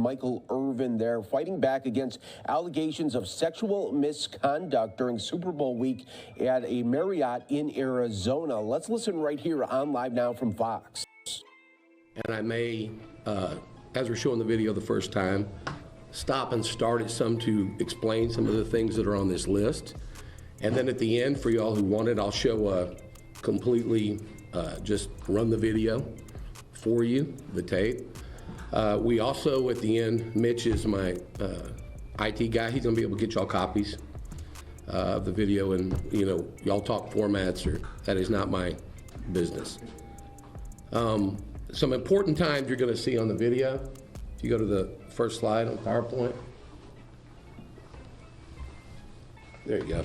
Michael Irvin there, fighting back against allegations of sexual misconduct during Super Bowl week at a Marriott in Arizona. Let's listen right here on Live Now from Fox. And I may, as we're showing the video the first time, stop and start at some to explain some of the things that are on this list. And then at the end, for y'all who want it, I'll show a completely, just run the video for you, the tape. We also, at the end, Mitch is my IT guy. He's gonna be able to get y'all copies of the video, and y'all talk formats, or that is not my business. Some important times you're gonna see on the video. If you go to the first slide on PowerPoint. There you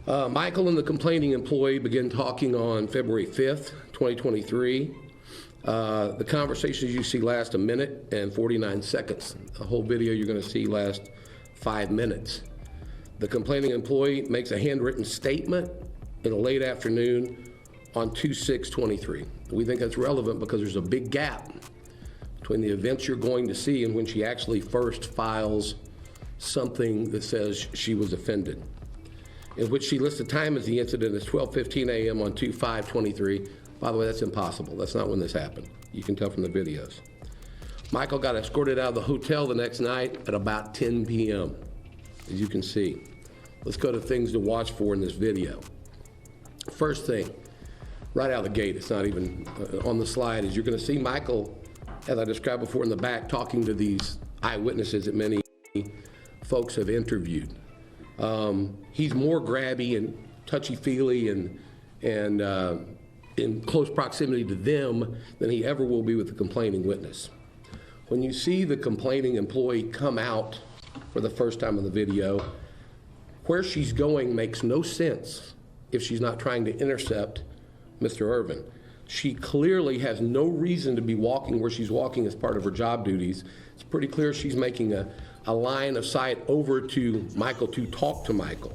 go. Michael and the complaining employee began talking on February 5th, 2023. The conversations you see last 1 minute and 49 seconds. The whole video you're going to see last 5 minutes. The complaining employee makes a handwritten statement in the late afternoon on 2/6/23. We think that's relevant because there's a big gap between the events you're going to see and when she actually first files something that says she was offended, in which she lists the time as the incident as 12:15 a.m. on 2/5/23. By the way, that's impossible. That's not when this happened. You can tell from the videos. Michael got escorted out of the hotel the next night at about 10 p.m., as you can see. Let's go to things to watch for in this video. First thing, right out of the gate, it's not even on the slide, is you're going to see Michael, as I described before, in the back talking to these eyewitnesses that many folks have interviewed. He's more grabby and touchy-feely and in close proximity to them than he ever will be with the complaining witness. When you see the complaining employee come out for the first time in the video, where she's going makes no sense if she's not trying to intercept Mr. Irvin. She clearly has no reason to be walking where she's walking as part of her job duties. It's pretty clear she's making a line of sight over to Michael to talk to Michael.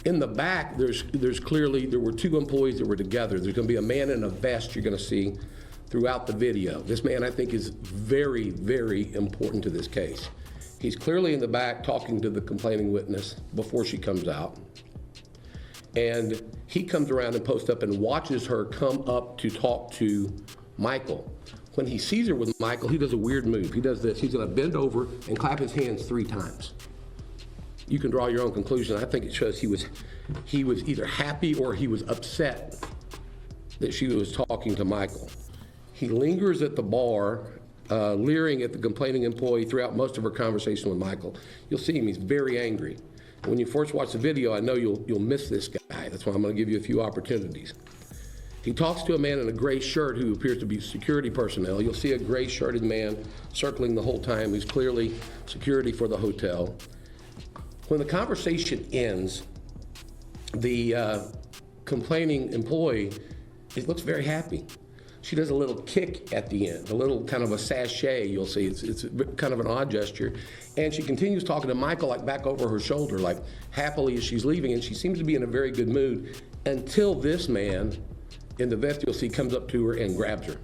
In the back, there's clearly, there were two employees that were together. There's gonna be a man in a vest you're gonna see throughout the video. This man, I think, is very, very important to this case. He's clearly in the back talking to the complaining witness before she comes out. And he comes around and posts up and watches her come up to talk to Michael. When he sees her with Michael, he does a weird move. He does this. He's gonna bend over and clap his hands 3 times. You can draw your own conclusion. I think it shows he was either happy or he was upset that she was talking to Michael. He lingers at the bar, leering at the complaining employee throughout most of her conversation with Michael. You'll see him, he's very angry. When you first watch the video, I know you'll miss this guy. That's why I'm gonna give you a few opportunities. He talks to a man in a gray shirt who appears to be security personnel. You'll see a gray shirted man circling the whole time who's clearly security for the hotel. When the conversation ends, the complaining employee, it looks very happy. She does a little kick at the end, a little kind of a sachet, you'll see. It's kind of an odd gesture. And she continues talking to Michael, like back over her shoulder, like happily as she's leaving, and she seems to be in a very good mood until this man in the vest, you'll see, comes up to her and grabs her.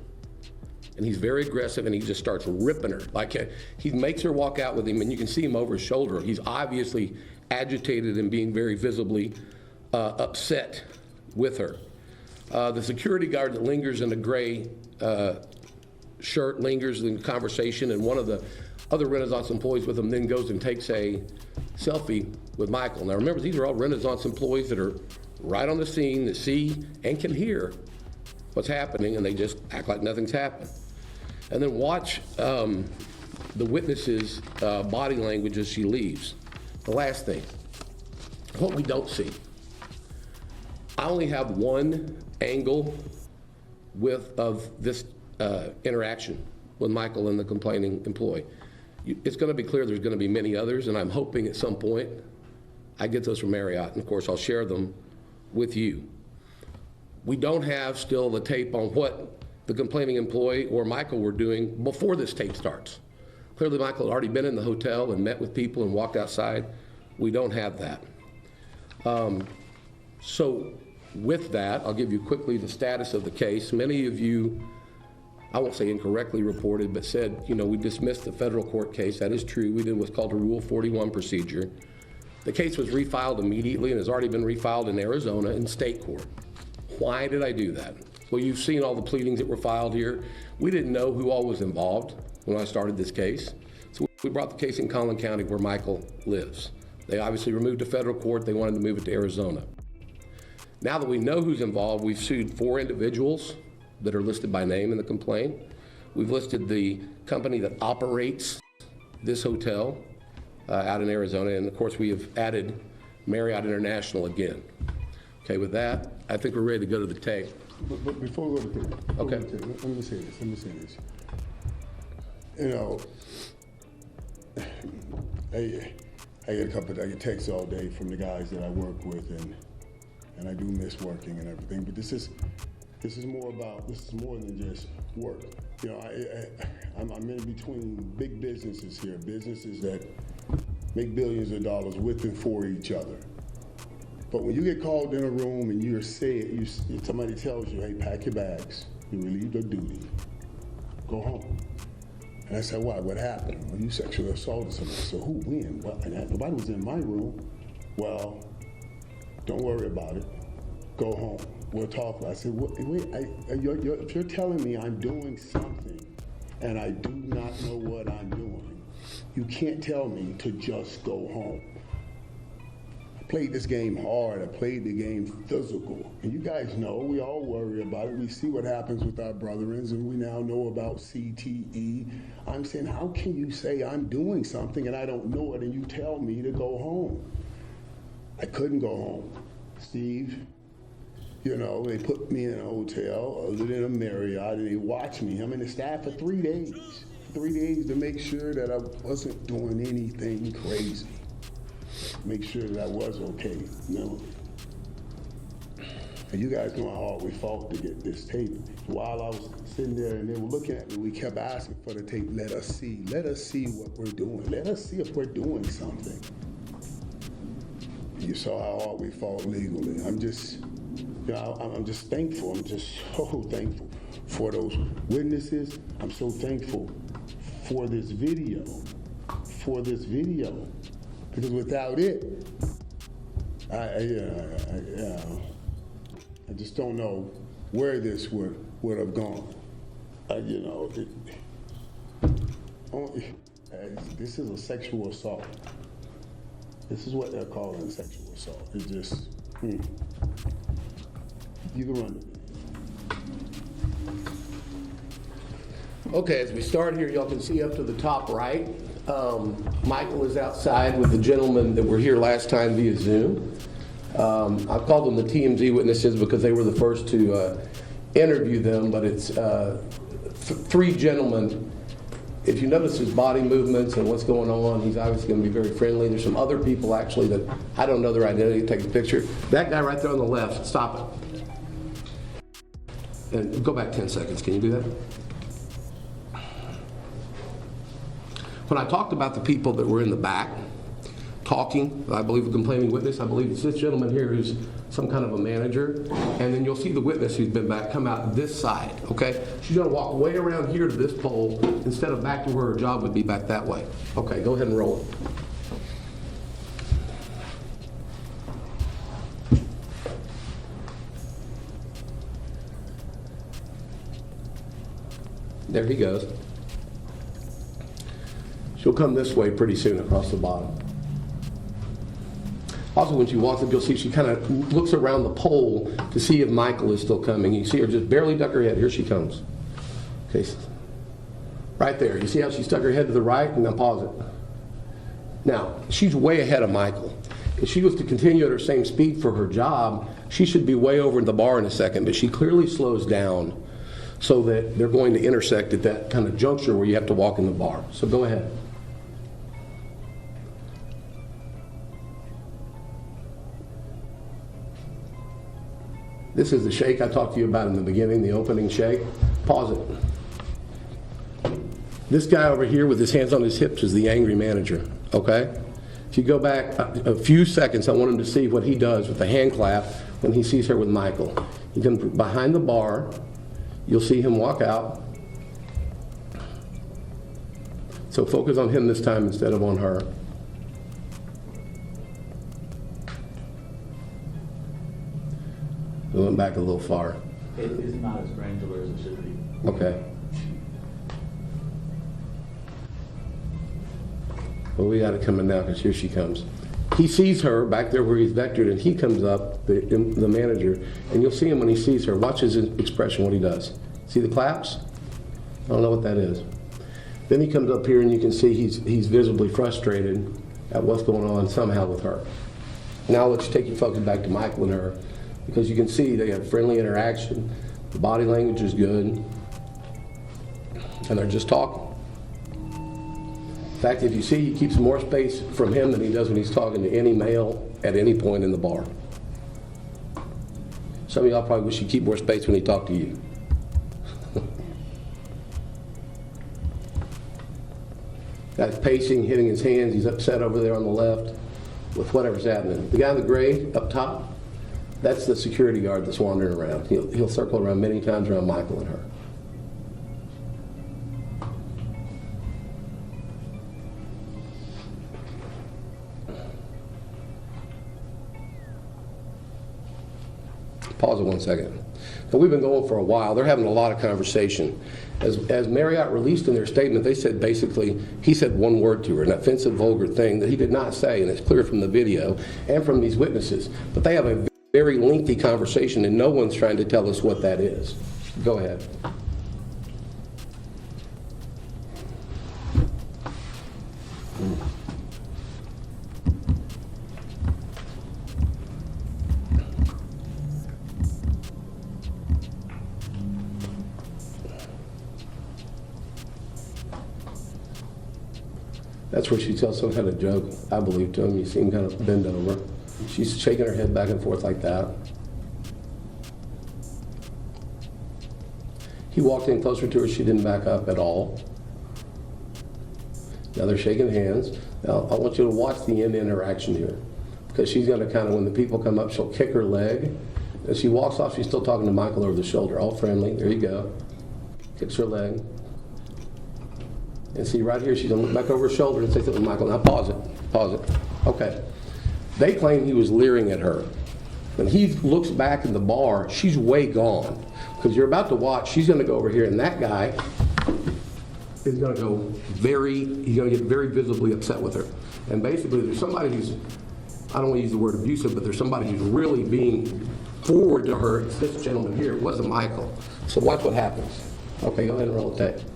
And he's very aggressive, and he just starts ripping her. Like he makes her walk out with him, and you can see him over his shoulder. He's obviously agitated and being very visibly upset with her. The security guard that lingers in a gray shirt lingers in the conversation, and one of the other Renaissance employees with him then goes and takes a selfie with Michael. Now remember, these are all Renaissance employees that are right on the scene, that see and can hear what's happening, and they just act like nothing's happened. And then watch the witness's body language as she leaves. The last thing, what we don't see. I only have one angle of this interaction with Michael and the complaining employee. It's gonna be clear there's gonna be many others, and I'm hoping at some point I get those from Marriott, and of course I'll share them with you. We don't have still the tape on what the complaining employee or Michael were doing before this tape starts. Clearly Michael had already been in the hotel and met with people and walked outside. We don't have that. So with that, I'll give you quickly the status of the case. Many of you I won't say incorrectly reported, but said, you know, we dismissed the federal court case. That is true. We did what's called a Rule 41 procedure. The case was refiled immediately and has already been refiled in Arizona in state court. Why did I do that? Well, you've seen all the pleadings that were filed here. We didn't know who all was involved when I started this case. So we brought the case in Collin County where Michael lives. They obviously removed the federal court. They wanted to move it to Arizona. Now that we know who's involved, we've sued 4 individuals that are listed by name in the complaint. We've listed the company that operates this hotel out in Arizona, and of course we have added Marriott International again. Okay, with that, I think we're ready to go to the tape. But before we go to the tape, Okay. let me say this. You know, I get texts all day from the guys that I work with, and I do miss working and everything. But this is more than just work. You know, I'm in between big businesses here, businesses that make billions of dollars with and for each other. But when you get called in a room and somebody tells you, hey, pack your bags, you're relieved of duty, go home. And I said, why? What happened? Well, you sexually assaulted somebody. So who, when? Well, nobody was in my room. Well, don't worry about it. Go home. We'll talk about it. I said, wait, if you're telling me I'm doing something and I do not know what I'm doing, you can't tell me to just go home. I played this game hard. I played the game physical. And you guys know, we all worry about it. We see what happens with our brethrens, and we now know about CTE. I'm saying, how can you say I'm doing something and I don't know it and you tell me to go home? I couldn't go home. Steve, you know, they put me in a hotel other than a Marriott, and they watched me. I'm in the staff for 3 days. 3 days to make sure that I wasn't doing anything crazy. Make sure that I was okay, you know. And you guys know how hard we fought to get this tape. While I was sitting there and they were looking at me, we kept asking for the tape. Let us see what we're doing. Let us see if we're doing something. You saw how hard we fought legally. I'm just thankful. I'm just so thankful for those witnesses. I'm so thankful for this video. Because without it, I just don't know where this would have gone. This is a sexual assault. This is what they're calling sexual assault. It's just, you can run it. Okay, as we start here, y'all can see up to the top right, Michael is outside with the gentleman that were here last time via Zoom. I've called them the TMZ witnesses because they were the first to interview them, but it's 3 gentlemen. If you notice his body movements and what's going on, he's obviously going to be very friendly. There's some other people actually that I don't know their identity. Take a picture. That guy right there on the left, stop it. And go back 10 seconds. Can you do that? When I talked about the people that were in the back talking, I believe a complaining witness, I believe it's this gentleman here who's some kind of a manager, and then you'll see the witness who's been back come out this side, okay? She's gonna walk way around here to this pole instead of back to where her job would be back that way. Okay, go ahead and roll it. There he goes. She'll come this way pretty soon across the bottom. Also, when she walks up, you'll see she kind of looks around the pole to see if Michael is still coming. You see her just barely duck her head. Here she comes. Okay, right there. You see how she stuck her head to the right? And now pause it. Now, she's way ahead of Michael. If she was to continue at her same speed for her job, she should be way over in the bar in a second, but she clearly slows down so that they're going to intersect at that kind of juncture where you have to walk in the bar. So go ahead. This is the shake I talked to you about in the beginning, the opening shake. Pause it. This guy over here with his hands on his hips is the angry manager, okay? If you go back a few seconds, I want him to see what he does with the hand clap when he sees her with Michael. He comes behind the bar. You'll see him walk out. So focus on him this time instead of on her. We went back a little far. It's not as granular as it should be. Okay. Well, we got it coming now because here she comes. He sees her back there where he's vectored, and he comes up, the manager, and you'll see him when he sees her. Watch his expression, what he does. See the claps? I don't know what that is. Then he comes up here, and you can see he's visibly frustrated at what's going on somehow with her. Now let's take your focus back to Michael and her, because you can see they have friendly interaction. The body language is good, and they're just talking. In fact, if you see, he keeps more space from him than he does when he's talking to any male at any point in the bar. Some of y'all probably wish he'd keep more space when he talked to you. Guy's pacing, hitting his hands. He's upset over there on the left with whatever's happening. The guy in the gray up top, that's the security guard that's wandering around. He'll circle around many times around Michael and her. Pause it 1 second. Now, we've been going for a while. They're having a lot of conversation. As Marriott released in their statement, they said basically, he said one word to her, an offensive, vulgar thing that he did not say, and it's clear from the video and from these witnesses. But they have a very lengthy conversation, and no one's trying to tell us what that is. Go ahead. That's where she tells some kind of joke, I believe, to him. You see him kind of bend over. She's shaking her head back and forth like that. He walked in closer to her. She didn't back up at all. Now they're shaking hands. Now I want you to watch the end interaction here, because she's going to kind of, when the people come up, she'll kick her leg. As she walks off, she's still talking to Michael over the shoulder, all friendly. There you go. Kicks her leg. And see right here, she's going to look back over her shoulder and say something to Michael. Now pause it. Pause it. Okay. They claim he was leering at her. When he looks back in the bar, she's way gone. Because you're about to watch, she's going to go over here, and that guy is going to go he's going to get very visibly upset with her. And basically, there's somebody who's, I don't want to use the word abusive, but there's somebody who's really being forward to her. It's this gentleman here. It wasn't Michael. So watch what happens. Okay, go ahead and roll the tape.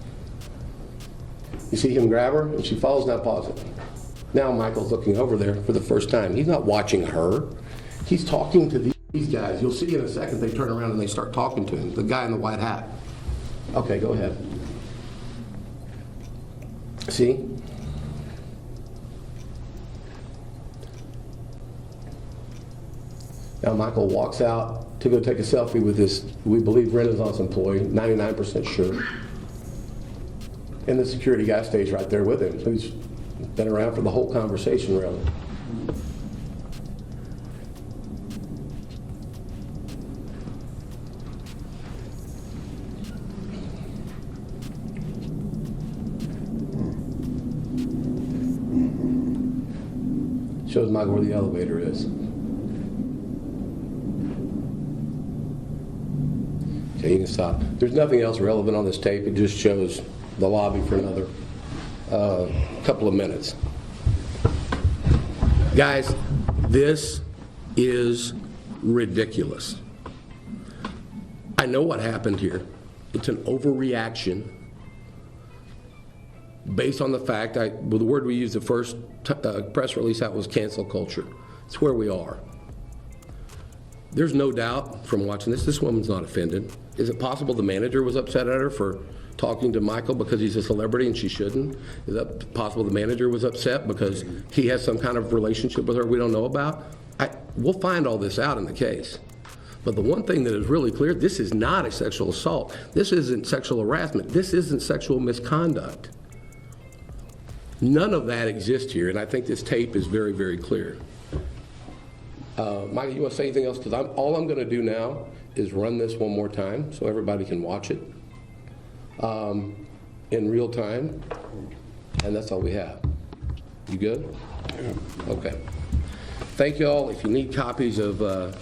You see him grab her, and she falls. Now pause it. Now Michael's looking over there for the first time. He's not watching her. He's talking to these guys. You'll see in a second they turn around and they start talking to him, the guy in the white hat. Okay, go ahead. See? Now Michael walks out to go take a selfie with this, we believe, Renaissance employee, 99% sure. And the security guy stays right there with him, who's been around for the whole conversation, really. Shows Michael where the elevator is. Okay, you can stop. There's nothing else relevant on this tape. It just shows the lobby for another couple of minutes. Guys, this is ridiculous. I know what happened here. It's an overreaction based on the fact, the word we used the first press release out was cancel culture. It's where we are. There's no doubt from watching this woman's not offended. Is it possible the manager was upset at her for talking to Michael because he's a celebrity and she shouldn't? Is that possible the manager was upset because he has some kind of relationship with her we don't know about? We'll find all this out in the case. But the one thing that is really clear, this is not a sexual assault. This isn't sexual harassment. This isn't sexual misconduct. None of that exists here, and I think this tape is very, very clear. Michael, you want to say anything else? Because all I'm going to do now is run this one more time so everybody can watch it in real time. and that's all we have. You good? Okay. Thank you all. If you need copies of the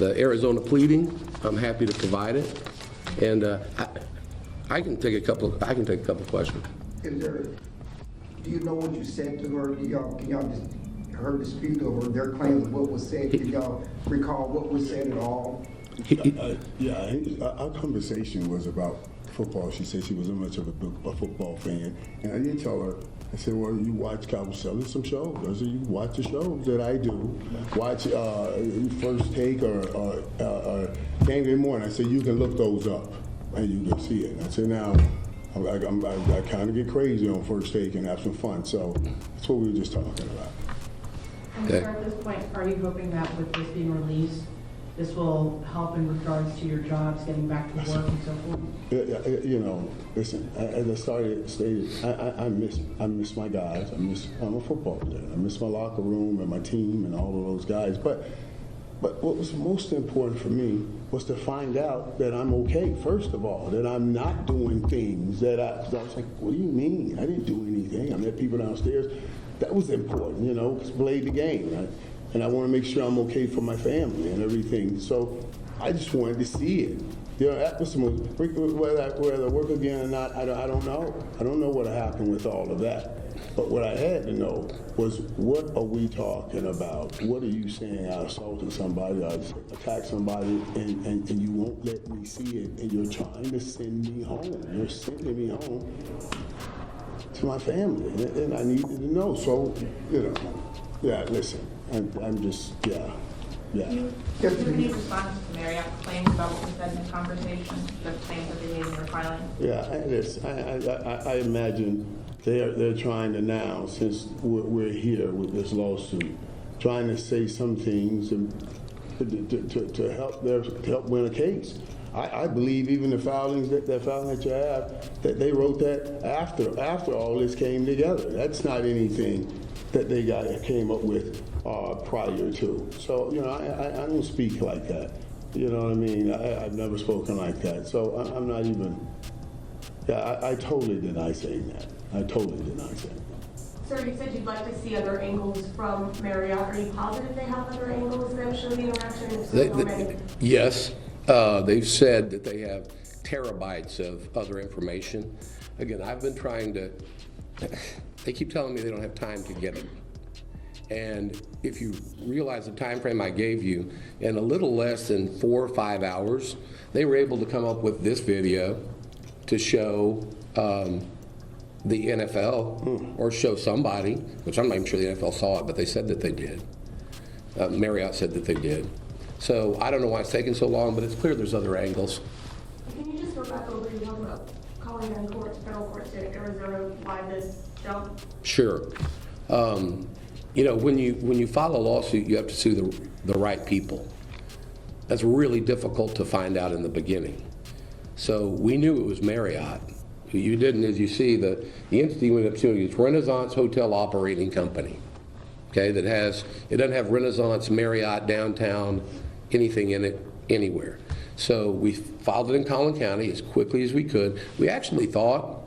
Arizona pleading, I'm happy to provide it. And I can take a couple of questions. Do you know what you said to her? Can y'all just her dispute over their claims of what was said? Can y'all recall what was said at all? Our conversation was about football. She said she wasn't much of a football fan, and I did tell her. I said, well, you watch Cowboys selling some shows. I said, you watch the shows that I do. Watch First Take or Game Day Morning. I said, you can look those up and you can see it. And I said, now, I kind of get crazy on First Take and have some fun. So that's what we were just talking about. And sir, at this point, are you hoping that with this being released, this will help in regards to your jobs, getting back to work and so forth? You know, listen, as I stated, I miss my guys. I'm a football player. I miss my locker room and my team and all of those guys. But what was most important for me was to find out that I'm okay, first of all, that I'm not doing things that I was like, what do you mean? I didn't do anything. I met people downstairs. That was important, you know, because played the game. Right? And I want to make sure I'm okay for my family and everything. So I just wanted to see it. You know, that was the most, whether I work again or not, I don't know. I don't know what happened with all of that. But what I had to know was, what are we talking about? What are you saying? I assaulted somebody, I attacked somebody, and you won't let me see it, and you're trying to send me home. You're sending me home to my family, and I needed to know. So, you know, yeah, listen. I'm just, yeah. Do you have any response to Marriott claims about what was said in the conversation, the claims that they made in their filing? Yeah, I imagine they're trying to now, since we're here with this lawsuit, trying to say some things to help win a case. I believe even the filing that you have, that they wrote that after all this came together. That's not anything that they came up with prior to. So, you know, I don't speak like that. You know what I mean? I've never spoken like that. So I'm not even, I totally deny saying that. I totally deny saying that. Sir, you said you'd like to see other angles from Marriott. Are you positive they have other angles that show the interaction? If so, how many? Yes. They've said that they have terabytes of other information. Again, I've been trying to, they keep telling me they don't have time to get it. And if you realize the time frame I gave you, in a little less than 4 or 5 hours, they were able to come up with this video to show the NFL or show somebody, which I'm not even sure the NFL saw it, but they said that they did. Marriott said that they did. So I don't know why it's taking so long, but it's clear there's other angles. Can you just go back over, you talked about calling in courts, federal courts in Arizona, why this jump? Sure. You know, when you file a lawsuit, you have to sue the right people. That's really difficult to find out in the beginning. So we knew it was Marriott. You didn't, as you see, the entity we ended up suing is Renaissance Hotel Operating Company. Okay, it doesn't have Renaissance, Marriott, downtown, anything in it anywhere. So we filed it in Collin County as quickly as we could. We actually thought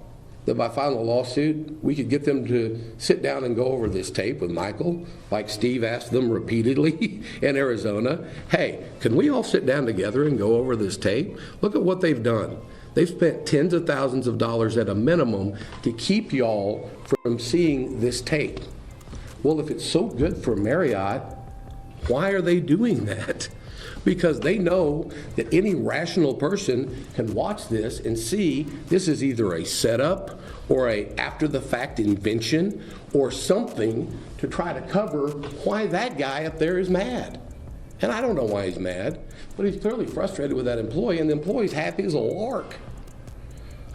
that by filing a lawsuit, we could get them to sit down and go over this tape with Michael, like Steve asked them repeatedly in Arizona. Hey, can we all sit down together and go over this tape? Look at what they've done. They've spent tens of thousands of dollars at a minimum to keep y'all from seeing this tape. Well, if it's so good for Marriott, why are they doing that? Because they know that any rational person can watch this and see this is either a setup or a after-the-fact invention or something to try to cover why that guy up there is mad. And I don't know why he's mad, but he's clearly frustrated with that employee, and the employee's happy as a lark.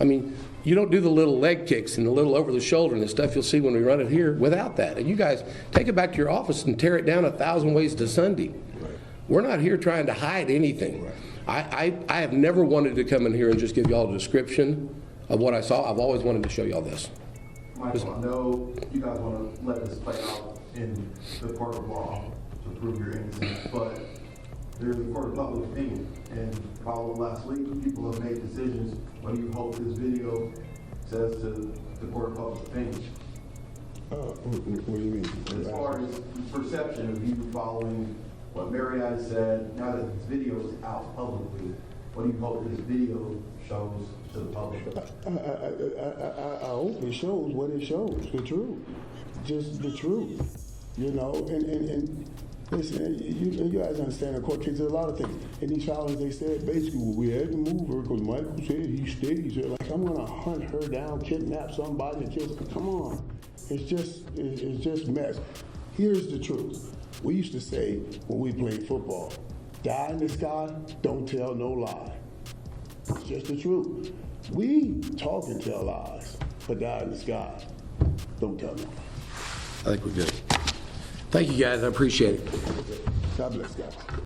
I mean, you don't do the little leg kicks and the little over the shoulder and the stuff you'll see when we run it here without that. And you guys take it back to your office and tear it down 1,000 ways to Sunday. Right. We're not here trying to hide anything. Right. I have never wanted to come in here and just give y'all a description of what I saw. I've always wanted to show y'all this. Michael, I know you guys want to let this play out in the court of law to prove your innocence, but there's a court of public opinion, and following last week, people have made decisions. What do you hope this video says to the court of public opinion? What do you mean? As far as perception of you following what Marriott has said, now that this video is out publicly, what do you hope this video shows to the public? I hope it shows what it shows, the truth, just the truth, you know, and listen, you guys understand the court cases, a lot of things. In these filings, they said basically, well, we had to move her because Michael said he stays here. Like, I'm gonna hunt her down, kidnap somebody, and kill. Come on, it's just mess. Here's the truth. We used to say when we played football, die in the sky, don't tell no lie. It's just the truth. We talk and tell lies, but die in the sky, don't tell no lie. I think we're good. Thank you, guys. I appreciate it. God bless, guys.